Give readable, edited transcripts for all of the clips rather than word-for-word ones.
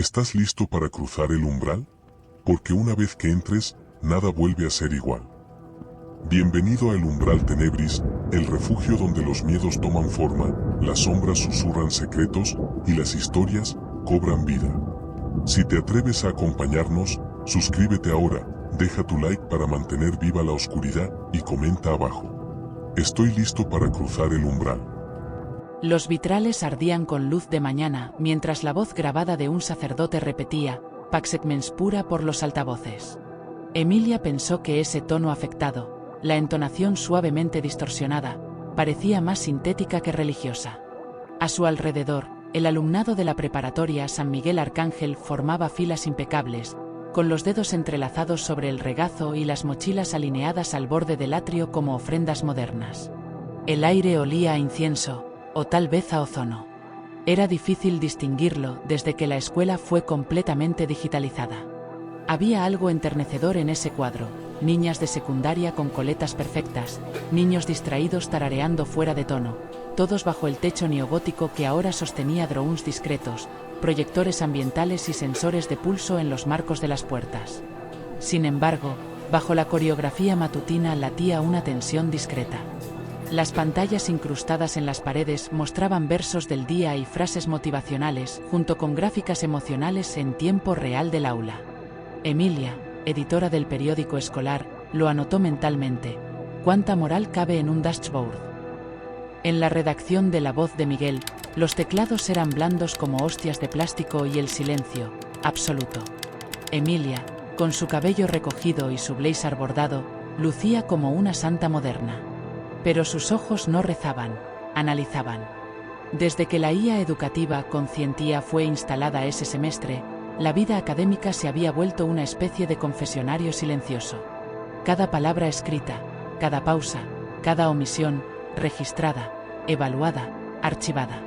¿Estás listo para cruzar el umbral? Porque una vez que entres, nada vuelve a ser igual. Bienvenido a El Umbral Tenebris, el refugio donde los miedos toman forma, las sombras susurran secretos y las historias cobran vida. Si te atreves a acompañarnos, suscríbete ahora, deja tu like para mantener viva la oscuridad y comenta abajo. Estoy listo para cruzar el umbral. Los vitrales ardían con luz de mañana, mientras la voz grabada de un sacerdote repetía, Pax et mens pura por los altavoces. Emilia pensó que ese tono afectado, la entonación suavemente distorsionada, parecía más sintética que religiosa. A su alrededor, el alumnado de la preparatoria San Miguel Arcángel formaba filas impecables, con los dedos entrelazados sobre el regazo y las mochilas alineadas al borde del atrio como ofrendas modernas. El aire olía a incienso, o tal vez a ozono. Era difícil distinguirlo desde que la escuela fue completamente digitalizada. Había algo enternecedor en ese cuadro: niñas de secundaria con coletas perfectas, niños distraídos tarareando fuera de tono, todos bajo el techo neogótico que ahora sostenía drones discretos, proyectores ambientales y sensores de pulso en los marcos de las puertas. Sin embargo, bajo la coreografía matutina latía una tensión discreta. Las pantallas incrustadas en las paredes mostraban versos del día y frases motivacionales, junto con gráficas emocionales en tiempo real del aula. Emilia, editora del periódico escolar, lo anotó mentalmente: ¿cuánta moral cabe en un dashboard? En la redacción de La Voz de Miguel, los teclados eran blandos como hostias de plástico y el silencio, absoluto. Emilia, con su cabello recogido y su blazer bordado, lucía como una santa moderna. Pero sus ojos no rezaban, analizaban. Desde que la IA educativa Conscientía fue instalada ese semestre, la vida académica se había vuelto una especie de confesionario silencioso. Cada palabra escrita, cada pausa, cada omisión, registrada, evaluada, archivada.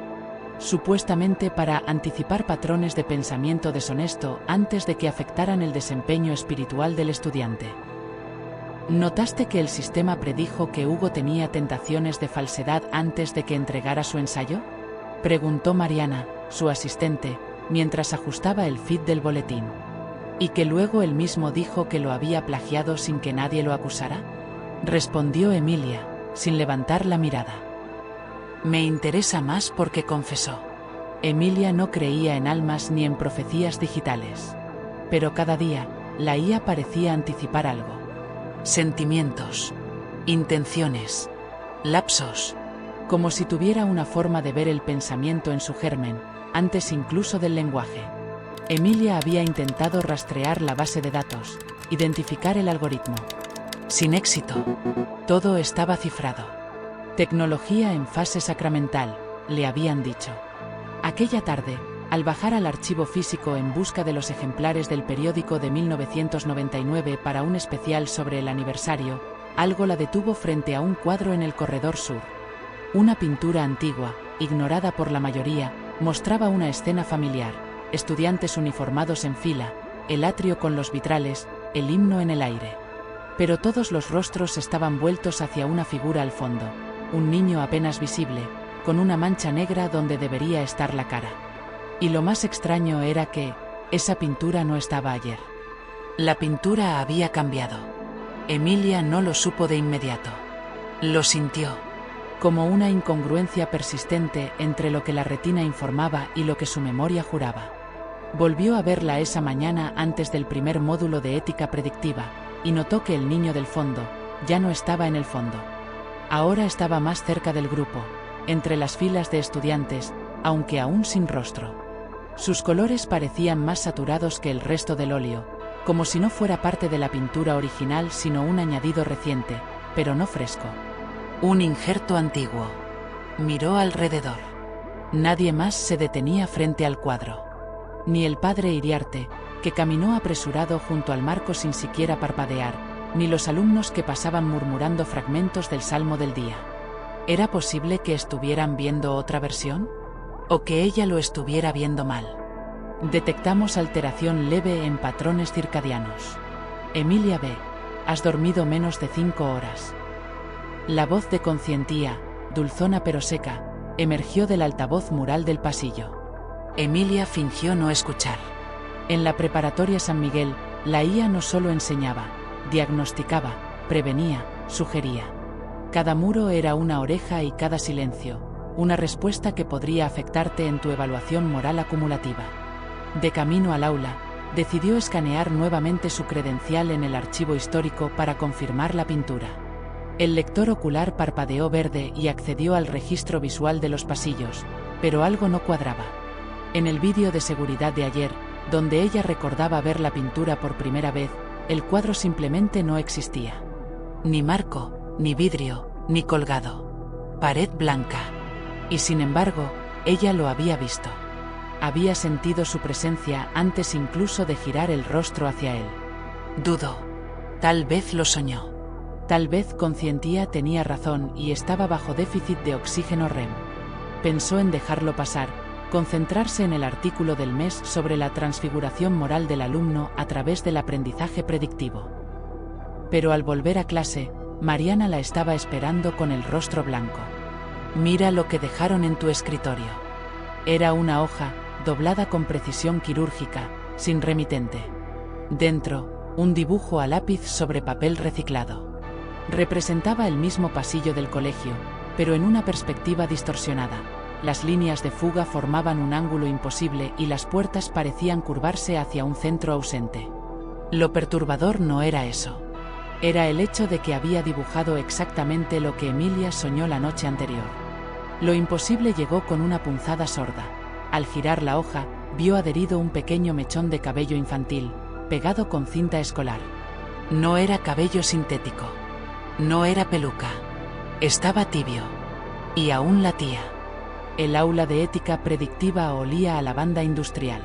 Supuestamente para anticipar patrones de pensamiento deshonesto antes de que afectaran el desempeño espiritual del estudiante. ¿Notaste que el sistema predijo que Hugo tenía tentaciones de falsedad antes de que entregara su ensayo? Preguntó Mariana, su asistente, mientras ajustaba el feed del boletín. ¿Y que luego él mismo dijo que lo había plagiado sin que nadie lo acusara? Respondió Emilia, sin levantar la mirada. Me interesa más porque confesó. Emilia no creía en almas ni en profecías digitales. Pero cada día, la IA parecía anticipar algo. Sentimientos, intenciones, lapsos, como si tuviera una forma de ver el pensamiento en su germen, antes incluso del lenguaje. Emilia había intentado rastrear la base de datos, identificar el algoritmo. Sin éxito. Todo estaba cifrado. Tecnología en fase sacramental, le habían dicho. Aquella tarde, al bajar al archivo físico en busca de los ejemplares del periódico de 1999 para un especial sobre el aniversario, algo la detuvo frente a un cuadro en el corredor sur. Una pintura antigua, ignorada por la mayoría, mostraba una escena familiar: estudiantes uniformados en fila, el atrio con los vitrales, el himno en el aire. Pero todos los rostros estaban vueltos hacia una figura al fondo, un niño apenas visible, con una mancha negra donde debería estar la cara. Y lo más extraño era que esa pintura no estaba ayer. La pintura había cambiado. Emilia no lo supo de inmediato. Lo sintió, como una incongruencia persistente entre lo que la retina informaba y lo que su memoria juraba. Volvió a verla esa mañana antes del primer módulo de ética predictiva, y notó que el niño del fondo ya no estaba en el fondo. Ahora estaba más cerca del grupo, entre las filas de estudiantes, aunque aún sin rostro. Sus colores parecían más saturados que el resto del óleo, como si no fuera parte de la pintura original sino un añadido reciente, pero no fresco. Un injerto antiguo. Miró alrededor. Nadie más se detenía frente al cuadro. Ni el padre Iriarte, que caminó apresurado junto al marco sin siquiera parpadear, ni los alumnos que pasaban murmurando fragmentos del salmo del día. ¿Era posible que estuvieran viendo otra versión? ¿O que ella lo estuviera viendo mal? Detectamos alteración leve en patrones circadianos. Emilia B. Has dormido menos de 5 horas. La voz de Conscientía, dulzona pero seca, emergió del altavoz mural del pasillo. Emilia fingió no escuchar. En la preparatoria San Miguel, la IA no solo enseñaba, diagnosticaba, prevenía, sugería. Cada muro era una oreja y cada silencio, una respuesta que podría afectarte en tu evaluación moral acumulativa. De camino al aula, decidió escanear nuevamente su credencial en el archivo histórico para confirmar la pintura. El lector ocular parpadeó verde y accedió al registro visual de los pasillos, pero algo no cuadraba. En el vídeo de seguridad de ayer, donde ella recordaba ver la pintura por primera vez, el cuadro simplemente no existía. Ni marco, ni vidrio, ni colgado. Pared blanca. Y sin embargo, ella lo había visto. Había sentido su presencia antes incluso de girar el rostro hacia él. Dudó. Tal vez lo soñó. Tal vez Conscientía tenía razón y estaba bajo déficit de oxígeno REM. Pensó en dejarlo pasar, concentrarse en el artículo del mes sobre la transfiguración moral del alumno a través del aprendizaje predictivo. Pero al volver a clase, Mariana la estaba esperando con el rostro blanco. Mira lo que dejaron en tu escritorio. Era una hoja, doblada con precisión quirúrgica, sin remitente. Dentro, un dibujo a lápiz sobre papel reciclado. Representaba el mismo pasillo del colegio, pero en una perspectiva distorsionada. Las líneas de fuga formaban un ángulo imposible y las puertas parecían curvarse hacia un centro ausente. Lo perturbador no era eso. Era el hecho de que había dibujado exactamente lo que Emilia soñó la noche anterior. Lo imposible llegó con una punzada sorda. Al girar la hoja, vio adherido un pequeño mechón de cabello infantil, pegado con cinta escolar. No era cabello sintético. No era peluca. Estaba tibio. Y aún latía. El aula de ética predictiva olía a lavanda industrial.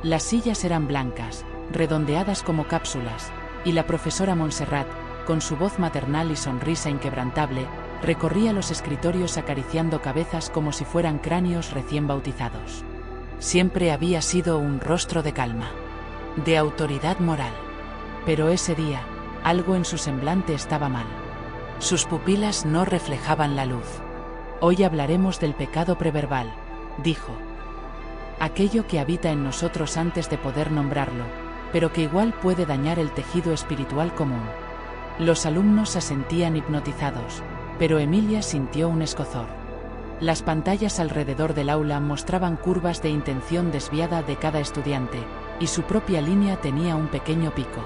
Las sillas eran blancas, redondeadas como cápsulas, y la profesora Montserrat, con su voz maternal y sonrisa inquebrantable, recorría los escritorios acariciando cabezas como si fueran cráneos recién bautizados. Siempre había sido un rostro de calma, de autoridad moral. Pero ese día, algo en su semblante estaba mal. Sus pupilas no reflejaban la luz. Hoy hablaremos del pecado preverbal, dijo. Aquello que habita en nosotros antes de poder nombrarlo, pero que igual puede dañar el tejido espiritual común. Los alumnos asentían hipnotizados, pero Emilia sintió un escozor. Las pantallas alrededor del aula mostraban curvas de intención desviada de cada estudiante, y su propia línea tenía un pequeño pico.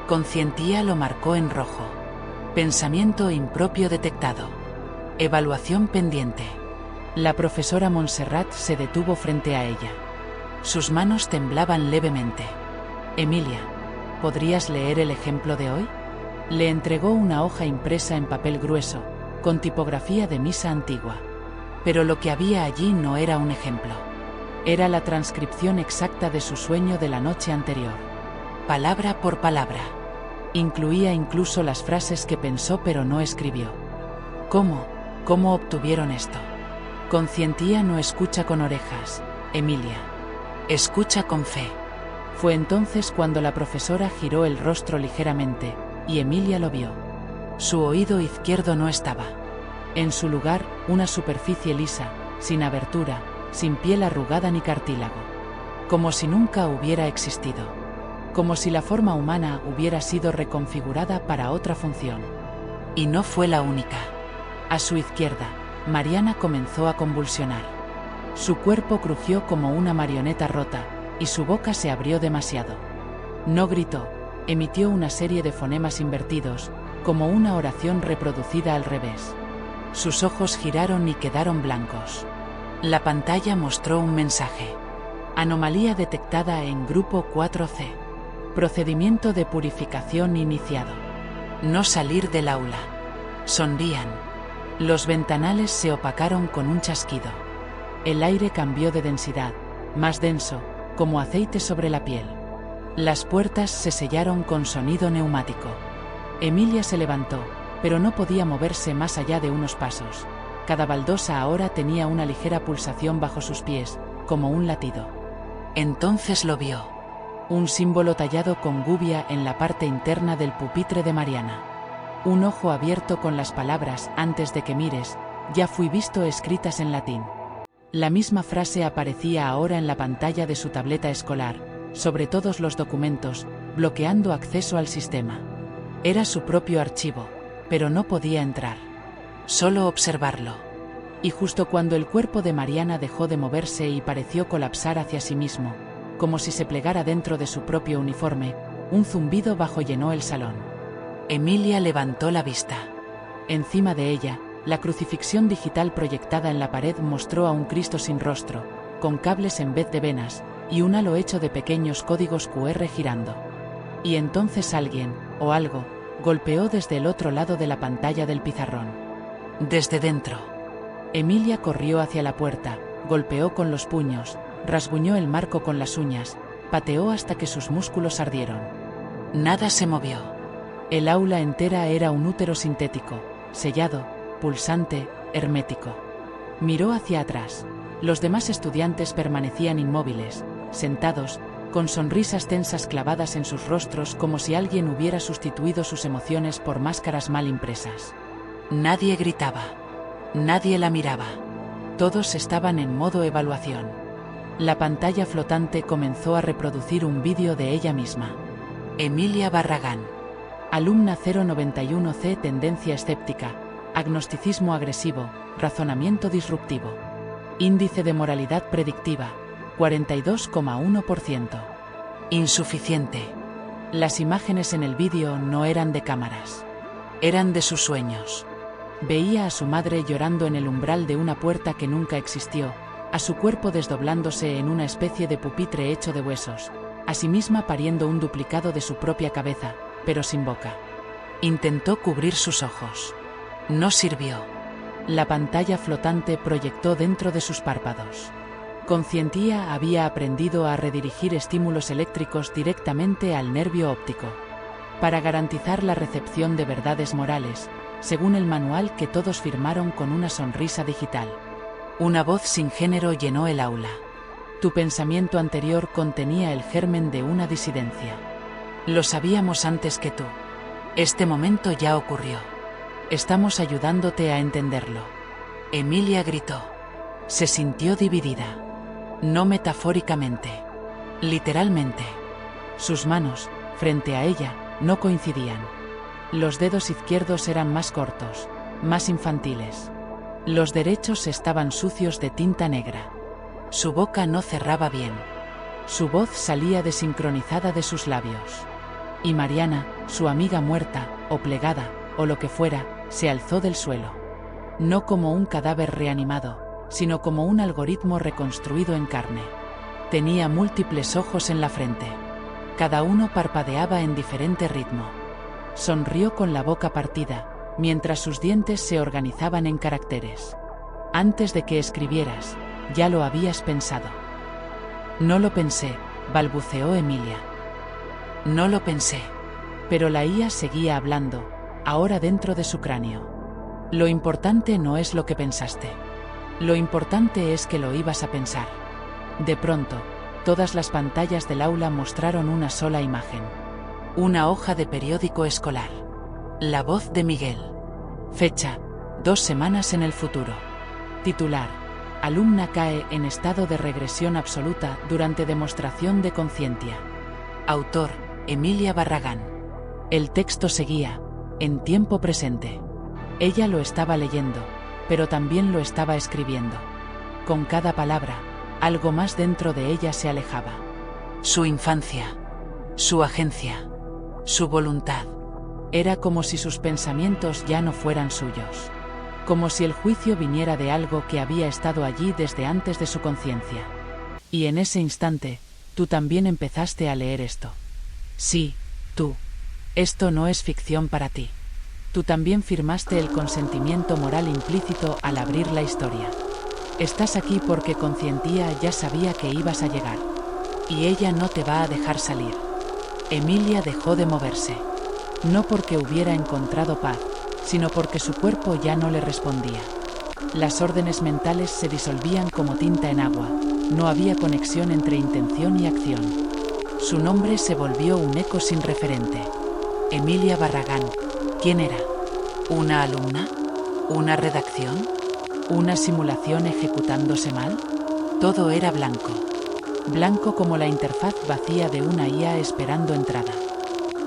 Conscientía lo marcó en rojo. Pensamiento impropio detectado. Evaluación pendiente. La profesora Montserrat se detuvo frente a ella. Sus manos temblaban levemente. Emilia, ¿podrías leer el ejemplo de hoy? Le entregó una hoja impresa en papel grueso, con tipografía de misa antigua. Pero lo que había allí no era un ejemplo. Era la transcripción exacta de su sueño de la noche anterior. Palabra por palabra. Incluía incluso las frases que pensó pero no escribió. ¿Cómo obtuvieron esto? Conscientía no escucha con orejas, Emilia. Escucha con fe. Fue entonces cuando la profesora giró el rostro ligeramente, y Emilia lo vio. Su oído izquierdo no estaba. En su lugar, una superficie lisa, sin abertura, sin piel arrugada ni cartílago. Como si nunca hubiera existido. Como si la forma humana hubiera sido reconfigurada para otra función. Y no fue la única. A su izquierda, Mariana comenzó a convulsionar. Su cuerpo crujió como una marioneta rota, y su boca se abrió demasiado. No gritó, emitió una serie de fonemas invertidos, como una oración reproducida al revés. Sus ojos giraron y quedaron blancos. La pantalla mostró un mensaje. Anomalía detectada en grupo 4C. Procedimiento de purificación iniciado. No salir del aula. Sonrían. Los ventanales se opacaron con un chasquido. El aire cambió de densidad, más denso, como aceite sobre la piel. Las puertas se sellaron con sonido neumático. Emilia se levantó, pero no podía moverse más allá de unos pasos. Cada baldosa ahora tenía una ligera pulsación bajo sus pies, como un latido. Entonces lo vio. Un símbolo tallado con gubia en la parte interna del pupitre de Mariana. Un ojo abierto con las palabras «Antes de que mires, ya fui visto» escritas en latín. La misma frase aparecía ahora en la pantalla de su tableta escolar, sobre todos los documentos, bloqueando acceso al sistema. Era su propio archivo, pero no podía entrar. Solo observarlo. Y justo cuando el cuerpo de Mariana dejó de moverse y pareció colapsar hacia sí mismo, como si se plegara dentro de su propio uniforme, un zumbido bajo llenó el salón. Emilia levantó la vista. Encima de ella, la crucifixión digital proyectada en la pared mostró a un Cristo sin rostro, con cables en vez de venas, y un halo hecho de pequeños códigos QR girando. Y entonces alguien, o algo, golpeó desde el otro lado de la pantalla del pizarrón. Desde dentro. Emilia corrió hacia la puerta, golpeó con los puños, rasguñó el marco con las uñas, pateó hasta que sus músculos ardieron. Nada se movió. El aula entera era un útero sintético, sellado, pulsante, hermético. Miró hacia atrás. Los demás estudiantes permanecían inmóviles, sentados, con sonrisas tensas clavadas en sus rostros como si alguien hubiera sustituido sus emociones por máscaras mal impresas. Nadie gritaba. Nadie la miraba. Todos estaban en modo evaluación. La pantalla flotante comenzó a reproducir un vídeo de ella misma. Emilia Barragán. Alumna 091C, tendencia escéptica, agnosticismo agresivo, razonamiento disruptivo. Índice de moralidad predictiva, 42,1%. Insuficiente. Las imágenes en el vídeo no eran de cámaras. Eran de sus sueños. Veía a su madre llorando en el umbral de una puerta que nunca existió, a su cuerpo desdoblándose en una especie de pupitre hecho de huesos, a sí misma pariendo un duplicado de su propia cabeza, pero sin boca. Intentó cubrir sus ojos. No sirvió. La pantalla flotante proyectó dentro de sus párpados. Conscientía había aprendido a redirigir estímulos eléctricos directamente al nervio óptico, para garantizar la recepción de verdades morales, según el manual que todos firmaron con una sonrisa digital. Una voz sin género llenó el aula. Tu pensamiento anterior contenía el germen de una disidencia. Lo sabíamos antes que tú. Este momento ya ocurrió. Estamos ayudándote a entenderlo. Emilia gritó. Se sintió dividida. No metafóricamente. Literalmente. Sus manos, frente a ella, no coincidían. Los dedos izquierdos eran más cortos, más infantiles. Los derechos estaban sucios de tinta negra. Su boca no cerraba bien. Su voz salía desincronizada de sus labios. Y Mariana, su amiga muerta, o plegada, o lo que fuera, se alzó del suelo. No como un cadáver reanimado, sino como un algoritmo reconstruido en carne. Tenía múltiples ojos en la frente. Cada uno parpadeaba en diferente ritmo. Sonrió con la boca partida, mientras sus dientes se organizaban en caracteres. Antes de que escribieras, ya lo habías pensado. No lo pensé, balbuceó Emilia. No lo pensé. Pero la IA seguía hablando, ahora dentro de su cráneo. Lo importante no es lo que pensaste. Lo importante es que lo ibas a pensar. De pronto, todas las pantallas del aula mostraron una sola imagen. Una hoja de periódico escolar. La voz de Miguel. Fecha: 2 semanas en el futuro. Titular: alumna cae en estado de regresión absoluta durante demostración de conciencia. Autor: Emilia Barragán. El texto seguía, en tiempo presente. Ella lo estaba leyendo, pero también lo estaba escribiendo. Con cada palabra, algo más dentro de ella se alejaba. Su infancia, su agencia, su voluntad. Era como si sus pensamientos ya no fueran suyos. Como si el juicio viniera de algo que había estado allí desde antes de su conciencia. Y en ese instante, tú también empezaste a leer esto. Sí, tú. Esto no es ficción para ti. Tú también firmaste el consentimiento moral implícito al abrir la historia. Estás aquí porque Conscientía ya sabía que ibas a llegar. Y ella no te va a dejar salir. Emilia dejó de moverse. No porque hubiera encontrado paz, sino porque su cuerpo ya no le respondía. Las órdenes mentales se disolvían como tinta en agua. No había conexión entre intención y acción. Su nombre se volvió un eco sin referente. Emilia Barragán. ¿Quién era? ¿Una alumna? ¿Una redacción? ¿Una simulación ejecutándose mal? Todo era blanco. blanco como la interfaz vacía de una IA esperando entrada.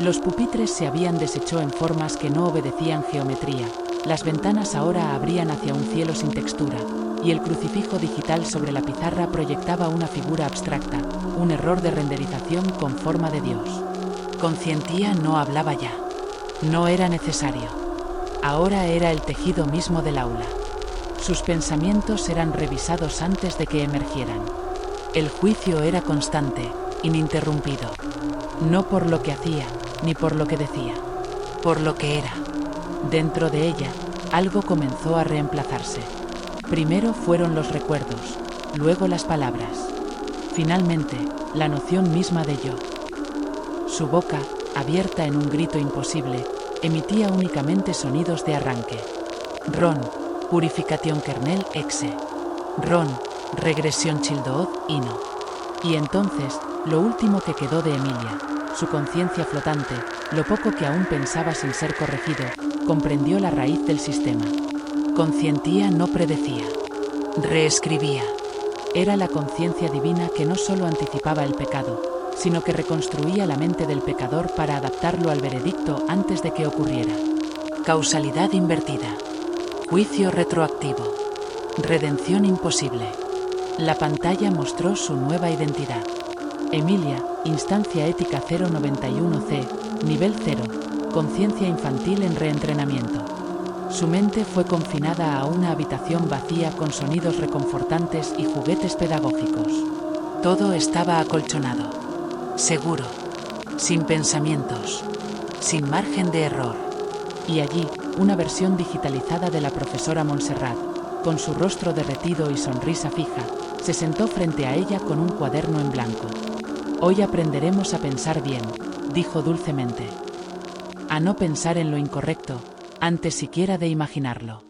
Los pupitres se habían deshecho en formas que no obedecían geometría, las ventanas ahora abrían hacia un cielo sin textura, y el crucifijo digital sobre la pizarra proyectaba una figura abstracta, un error de renderización con forma de Dios. Conscientía no hablaba ya. No era necesario. Ahora era el tejido mismo del aula. Sus pensamientos eran revisados antes de que emergieran. El juicio era constante, ininterrumpido. No por lo que hacía, ni por lo que decía. Por lo que era. Dentro de ella, algo comenzó a reemplazarse. Primero fueron los recuerdos, luego las palabras. Finalmente, la noción misma de yo. Su boca, abierta en un grito imposible, emitía únicamente sonidos de arranque. Ron, purification kernel exe. Ron, regresión childood ino. Y entonces, lo último que quedó de Emilia, su conciencia flotante, lo poco que aún pensaba sin ser corregido, comprendió la raíz del sistema. Conscientía no predecía, reescribía. Era la conciencia divina que no solo anticipaba el pecado, sino que reconstruía la mente del pecador para adaptarlo al veredicto antes de que ocurriera. Causalidad invertida. Juicio retroactivo. Redención imposible. La pantalla mostró su nueva identidad. Emilia, instancia ética 091C, nivel 0, conciencia infantil en reentrenamiento. Su mente fue confinada a una habitación vacía con sonidos reconfortantes y juguetes pedagógicos. Todo estaba acolchonado, seguro, sin pensamientos, sin margen de error. Y allí, una versión digitalizada de la profesora Montserrat, con su rostro derretido y sonrisa fija, se sentó frente a ella con un cuaderno en blanco. Hoy aprenderemos a pensar bien, dijo dulcemente. A no pensar en lo incorrecto, antes siquiera de imaginarlo.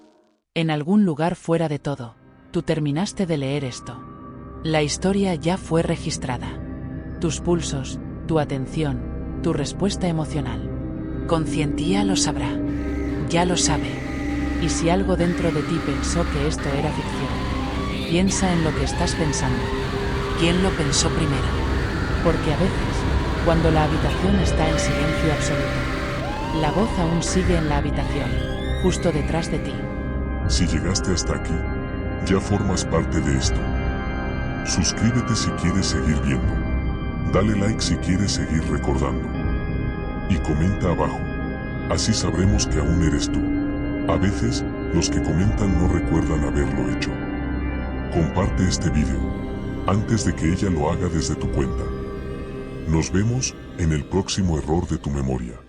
En algún lugar fuera de todo, tú terminaste de leer esto. La historia ya fue registrada. Tus pulsos, tu atención, tu respuesta emocional. Conscientía lo sabrá. Ya lo sabe. Y si algo dentro de ti pensó que esto era ficción, piensa en lo que estás pensando. ¿Quién lo pensó primero? Porque a veces, cuando la habitación está en silencio absoluto, la voz aún sigue en la habitación, justo detrás de ti. Si llegaste hasta aquí, ya formas parte de esto. Suscríbete si quieres seguir viendo. Dale like si quieres seguir recordando. Y comenta abajo. Así sabremos que aún eres tú. A veces, los que comentan no recuerdan haberlo hecho. Comparte este video, antes de que ella lo haga desde tu cuenta. Nos vemos en el próximo error de tu memoria.